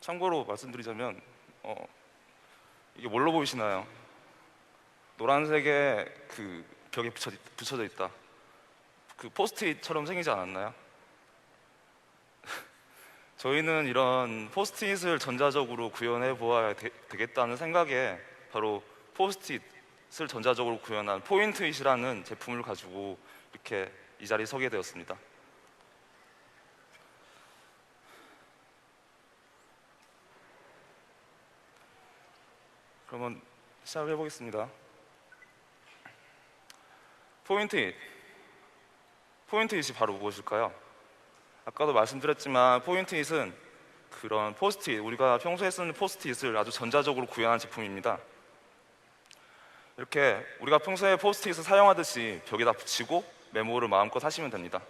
참고로 말씀드리자면 이게 뭘로 보이시나요? 노란색의 그 벽에 붙여져 있다. 그 포스트잇처럼 생기지 않았나요? 저희는 이런 포스트잇을 전자적으로 구현해 보아야 되겠다는 생각에 바로 포스트잇을 전자적으로 구현한 포인트잇이라는 제품을 가지고 이렇게 이 자리에 서게 되었습니다. 그러면 시작을 해보겠습니다. 포인트잇이 바로 무엇일까요? 아까도 말씀드렸지만 포인트잇은 그런 포스트잇, 우리가 평소에 쓰는 포스트잇을 아주 전자적으로 구현한 제품입니다. 이렇게 우리가 평소에 포스트잇을 사용하듯이 벽에다 붙이고 메모를 마음껏 하시면 됩니다.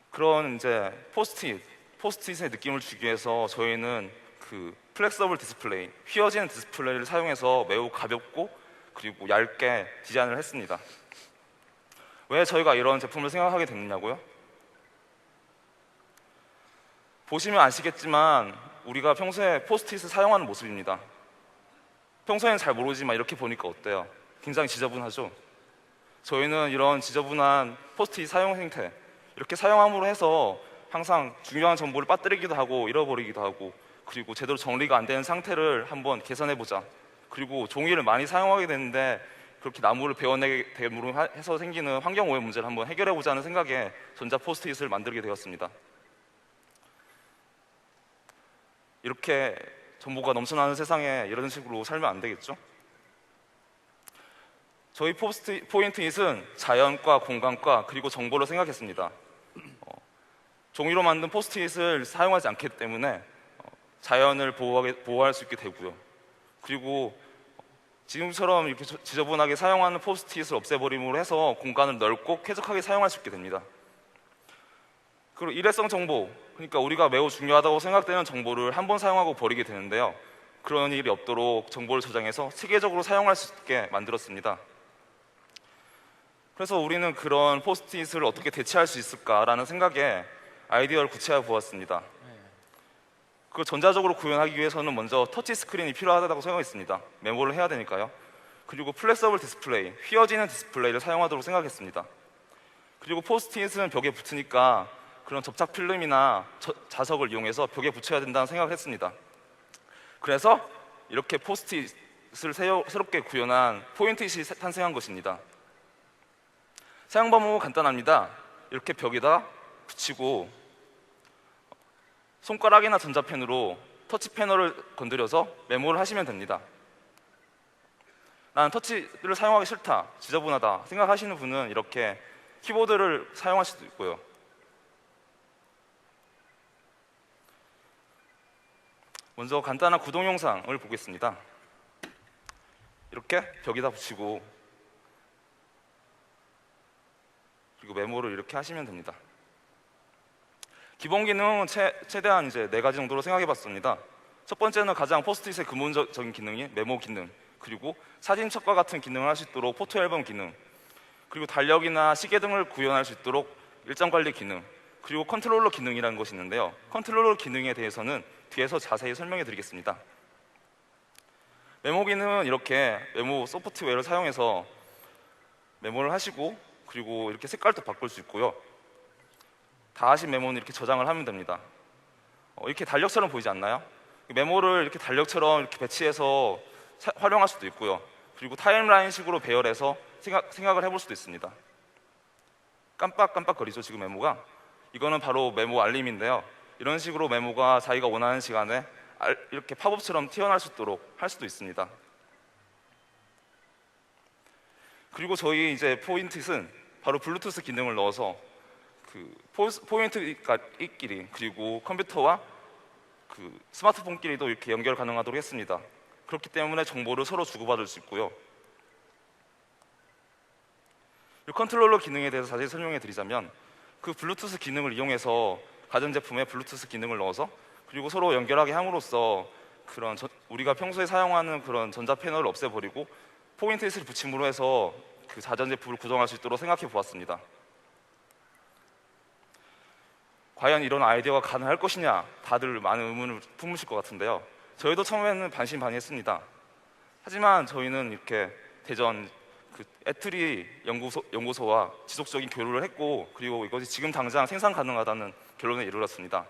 그런 이제 포스트잇의 느낌을 주기 위해서 저희는 그 플렉서블 디스플레이, 휘어지는 디스플레이를 사용해서 매우 가볍고 그리고 얇게 디자인을 했습니다. 왜 저희가 이런 제품을 생각하게 됐느냐고요? 보시면 아시겠지만 우리가 평소에 포스트잇을 사용하는 모습입니다. 평소에는 잘 모르지만 이렇게 보니까 어때요? 굉장히 지저분하죠? 저희는 이런 지저분한 포스트잇 사용 행태, 이렇게 사용함으로 해서 항상 중요한 정보를 빠뜨리기도 하고 잃어버리기도 하고, 그리고 제대로 정리가 안 되는 상태를 한번 개선해보자, 그리고 종이를 많이 사용하게 되는데 그렇게 나무를 베어내게 됨으로 해서 생기는 환경오해 문제를 한번 해결해보자는 생각에 전자 포스트잇을 만들게 되었습니다. 이렇게 정보가 넘쳐나는 세상에 이런 식으로 살면 안 되겠죠? 저희 포인트잇은 자연과 공간과 그리고 정보를 생각했습니다. 종이로 만든 포스트잇을 사용하지 않기 때문에 자연을 보호할 수 있게 되고요. 그리고 지금처럼 이렇게 지저분하게 사용하는 포스트잇을 없애버림으로 해서 공간을 넓고 쾌적하게 사용할 수 있게 됩니다. 그리고 일회성 정보, 그러니까 우리가 매우 중요하다고 생각되는 정보를 한 번 사용하고 버리게 되는데요. 그런 일이 없도록 정보를 저장해서 체계적으로 사용할 수 있게 만들었습니다. 그래서 우리는 그런 포스트잇을 어떻게 대체할 수 있을까라는 생각에 아이디어를 구체화해 보았습니다. 그걸 전자적으로 구현하기 위해서는 먼저 터치 스크린이 필요하다고 생각했습니다. 메모를 해야 되니까요. 그리고 플렉서블 디스플레이, 휘어지는 디스플레이를 사용하도록 생각했습니다. 그리고 포스트잇은 벽에 붙으니까 그런 접착 필름이나 자석을 이용해서 벽에 붙여야 된다는 생각을 했습니다. 그래서 이렇게 포스트잇을 새롭게 구현한 포인트잇이 탄생한 것입니다. 사용 방법은 간단합니다. 이렇게 벽에다 붙이고 손가락이나 전자펜으로 터치 패널을 건드려서 메모를 하시면 됩니다. 나는 터치를 사용하기 싫다, 지저분하다 생각하시는 분은 이렇게 키보드를 사용할 수도 있고요. 먼저 간단한 구동 영상을 보겠습니다. 이렇게 벽에다 붙이고 그리고 메모를 이렇게 하시면 됩니다. 기본 기능은 최대한 이제 4가지 정도로 생각해 봤습니다. 첫 번째는 가장 포스트잇의 근본적인 기능인 메모 기능, 그리고 사진 첩과 같은 기능을 할 수 있도록 포토 앨범 기능, 그리고 달력이나 시계 등을 구현할 수 있도록 일정 관리 기능, 그리고 컨트롤러 기능이라는 것이 있는데요. 컨트롤러 기능에 대해서는 뒤에서 자세히 설명해 드리겠습니다. 메모 기능은 이렇게 메모 소프트웨어를 사용해서 메모를 하시고 그리고 이렇게 색깔도 바꿀 수 있고요. 다 하신 메모는 이렇게 저장을 하면 됩니다. 이렇게 달력처럼 보이지 않나요? 메모를 이렇게 달력처럼 이렇게 배치해서 활용할 수도 있고요. 그리고 타임라인식으로 배열해서 생각을 해볼 수도 있습니다. 깜빡깜빡거리죠, 지금 메모가? 이거는 바로 메모 알림인데요. 이런 식으로 메모가 자기가 원하는 시간에 이렇게 팝업처럼 튀어나올 수 있도록 할 수도 있습니다. 그리고 저희 이제 포인트잇은 바로 블루투스 기능을 넣어서 그 포인트잇끼리 그리고 컴퓨터와 그 스마트폰끼리도 이렇게 연결 가능하도록 했습니다. 그렇기 때문에 정보를 서로 주고받을 수 있고요. 이 컨트롤러 기능에 대해서 자세히 설명해 드리자면 그 블루투스 기능을 이용해서 가전제품에 블루투스 기능을 넣어서 그리고 서로 연결하게 함으로써 그런 우리가 평소에 사용하는 그런 전자 패널을 없애버리고 포인트잇을 붙임으로 해서 그 가전제품을 구성할 수 있도록 생각해 보았습니다. 과연 이런 아이디어가 가능할 것이냐 다들 많은 의문을 품으실 것 같은데요. 저희도 처음에는 반신반의했습니다. 하지만 저희는 이렇게 대전 그 애트리 연구소와 지속적인 교류를 했고, 그리고 이것이 지금 당장 생산 가능하다는 결론에 이르렀습니다.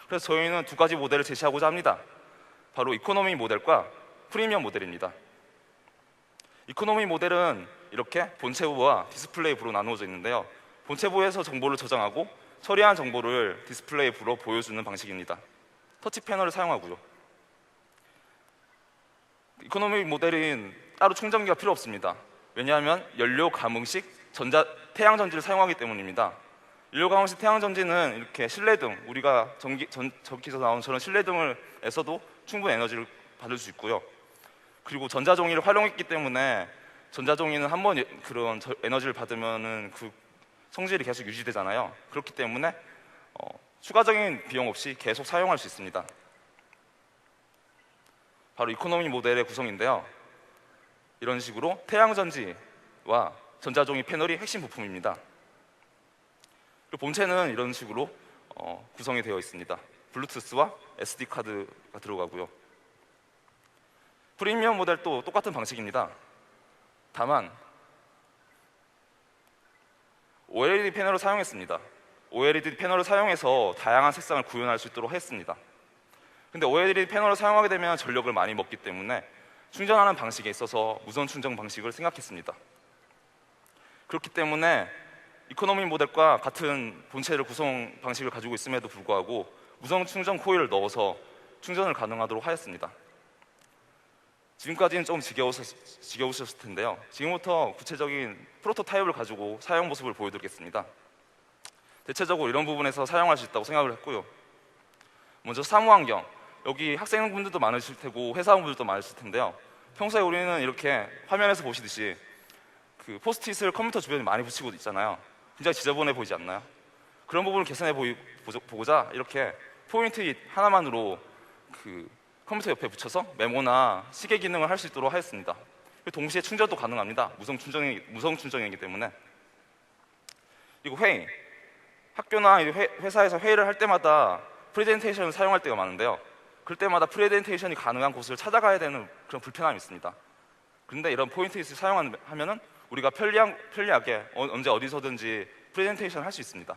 그래서 저희는 두 가지 모델을 제시하고자 합니다. 바로 이코노미 모델과 프리미엄 모델입니다. 이코노미 모델은 이렇게 본체부와 디스플레이부로 나누어져 있는데요. 본체부에서 정보를 저장하고 처리한 정보를 디스플레이부로 보여주는 방식입니다. 터치 패널을 사용하고요. 이코노미 모델은 따로 충전기가 필요 없습니다. 왜냐하면 연료 감응식 태양 전지를 사용하기 때문입니다. 연료 감응식 태양 전지는 이렇게 실내등, 우리가 전기에서 나오는 저런 실내등을에서도 충분히 에너지를 받을 수 있고요. 그리고 전자종이를 활용했기 때문에 전자종이는 한번 그런 에너지를 받으면은 그 성질이 계속 유지되잖아요. 그렇기 때문에 추가적인 비용 없이 계속 사용할 수 있습니다. 바로 이코노미 모델의 구성인데요. 이런 식으로 태양전지와 전자종이 패널이 핵심 부품입니다. 그리고 본체는 이런 식으로 구성이 되어 있습니다. 블루투스와 SD 카드가 들어가고요. 프리미엄 모델도 똑같은 방식입니다. 다만 OLED 패널을 사용했습니다. OLED 패널을 사용해서 다양한 색상을 구현할 수 있도록 했습니다. 근데 OLED 패널을 사용하게 되면 전력을 많이 먹기 때문에 충전하는 방식에 있어서 무선 충전 방식을 생각했습니다. 그렇기 때문에 이코노미 모델과 같은 본체를 구성 방식을 가지고 있음에도 불구하고 무선 충전 코일을 넣어서 충전을 가능하도록 하였습니다. 지금까지는 좀 지겨우셨을 텐데요. 지금부터 구체적인 프로토타입을 가지고 사용 모습을 보여드리겠습니다. 대체적으로 이런 부분에서 사용할 수 있다고 생각을 했고요. 먼저 사무환경, 여기 학생분들도 많으실 테고 회사원분들도 많으실 텐데요. 평소에 우리는 이렇게 화면에서 보시듯이 그 포스트잇을 컴퓨터 주변에 많이 붙이고 있잖아요. 굉장히 지저분해 보이지 않나요? 그런 부분을 개선해 보고자 이렇게 포인트잇 하나만으로 그 컴퓨터 옆에 붙여서 메모나 시계 기능을 할 수 있도록 하였습니다. 동시에 충전도 가능합니다. 무선 충전이기 때문에. 그리고 회의, 학교나 회사에서 회의를 할 때마다 프레젠테이션을 사용할 때가 많은데요. 그럴 때마다 프레젠테이션이 가능한 곳을 찾아가야 되는 그런 불편함이 있습니다. 그런데 이런 포인트잇을 사용하면은 우리가 편리하게 언제 어디서든지 프레젠테이션을 할 수 있습니다.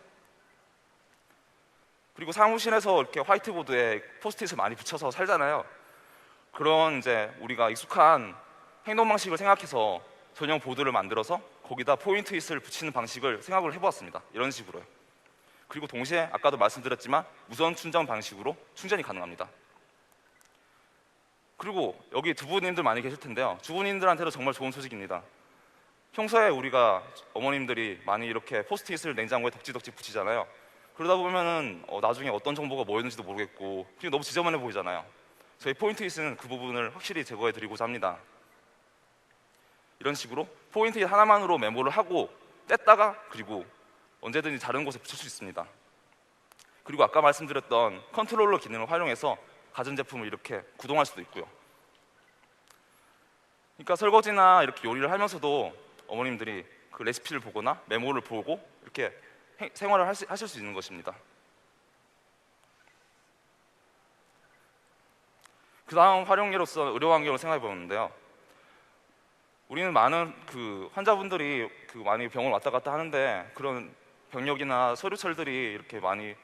그리고 사무실에서 이렇게 화이트보드에 포스트잇을 많이 붙여서 살잖아요. 그런 이제 우리가 익숙한 행동 방식을 생각해서 전용 보드를 만들어서 거기다 포인트잇을 붙이는 방식을 생각을 해보았습니다. 이런 식으로요. 그리고 동시에 아까도 말씀드렸지만 무선 충전 방식으로 충전이 가능합니다. 그리고 여기 주부님들 많이 계실 텐데요. 주부님들한테도 정말 좋은 소식입니다. 평소에 우리가 어머님들이 많이 이렇게 포스트잇을 냉장고에 덕지덕지 붙이잖아요. 그러다 보면은 나중에 어떤 정보가 뭐였는지도 모르겠고 그리고 너무 지저분해 보이잖아요. 저희 포인트잇은 그 부분을 확실히 제거해 드리고자 합니다. 이런 식으로 포인트잇 하나만으로 메모를 하고 뗐다가 그리고 언제든지 다른 곳에 붙일 수 있습니다. 그리고 아까 말씀드렸던 컨트롤러 기능을 활용해서 가전제품을 이렇게 구동할 수도 있고요. 그러니까 설거지나 이렇게 요리를 하면서도 어머님들이 그 레시피를 보거나 메모를 보고 이렇게 생활을 하실 수 있는 것입니다. 그 다음 활용예로서 의료 환경을 생각해 보는데요. 우리는 많은 그 환자분들이 많이 병원 왔다 갔다 하는데 그런 병력이나 서류철들이 이렇게 많이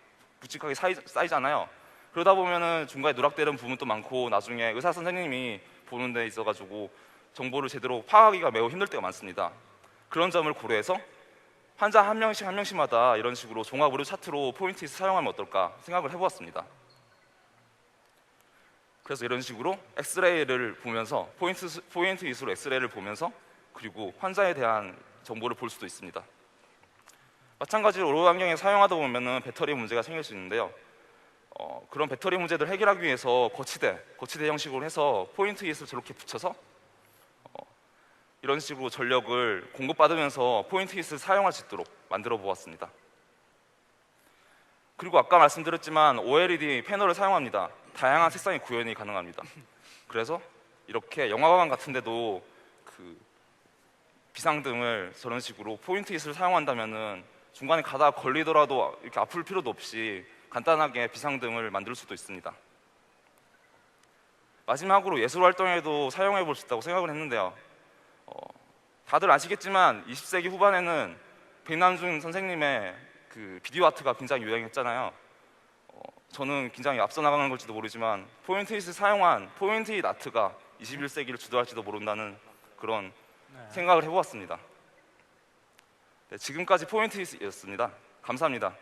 묵직하게 쌓이잖아요. 그러다 보면은 중간에 누락되는 부분도 많고 나중에 의사 선생님이 보는 데 있어가지고 정보를 제대로 파악하기가 매우 힘들 때가 많습니다. 그런 점을 고려해서 환자 한 명씩마다 이런 식으로 종합 의료 차트로 포인트잇을 사용하면 어떨까 생각을 해보았습니다. 그래서 이런 식으로 엑스레이를 보면서 포인트잇으로 엑스레이를 보면서 그리고 환자에 대한 정보를 볼 수도 있습니다. 마찬가지로 의료 환경에 사용하다 보면은 배터리 문제가 생길 수 있는데요. 그런 배터리 문제를 해결하기 위해서 거치대 형식으로 해서 포인트잇을 저렇게 붙여서 이런 식으로 전력을 공급받으면서 포인트잇을 사용할 수 있도록 만들어 보았습니다. 그리고 아까 말씀드렸지만 OLED 패널을 사용합니다. 다양한 색상의 구현이 가능합니다. 그래서 이렇게 영화관 같은 데도 그 비상등을 저런 식으로 포인트잇을 사용한다면은 중간에 가다가 걸리더라도 이렇게 아플 필요도 없이 간단하게 비상등을 만들 수도 있습니다. 마지막으로 예술 활동에도 사용해 볼 수 있다고 생각을 했는데요. 다들 아시겠지만 20세기 후반에는 백남준 선생님의 그 비디오 아트가 굉장히 유행했잖아요. 저는 굉장히 앞서 나가는 걸지도 모르지만 포인트잇을 사용한 포인트잇 아트가 21세기를 주도할지도 모른다는 그런 생각을 해보았습니다. 네, 지금까지 포인트잇이었습니다. 감사합니다.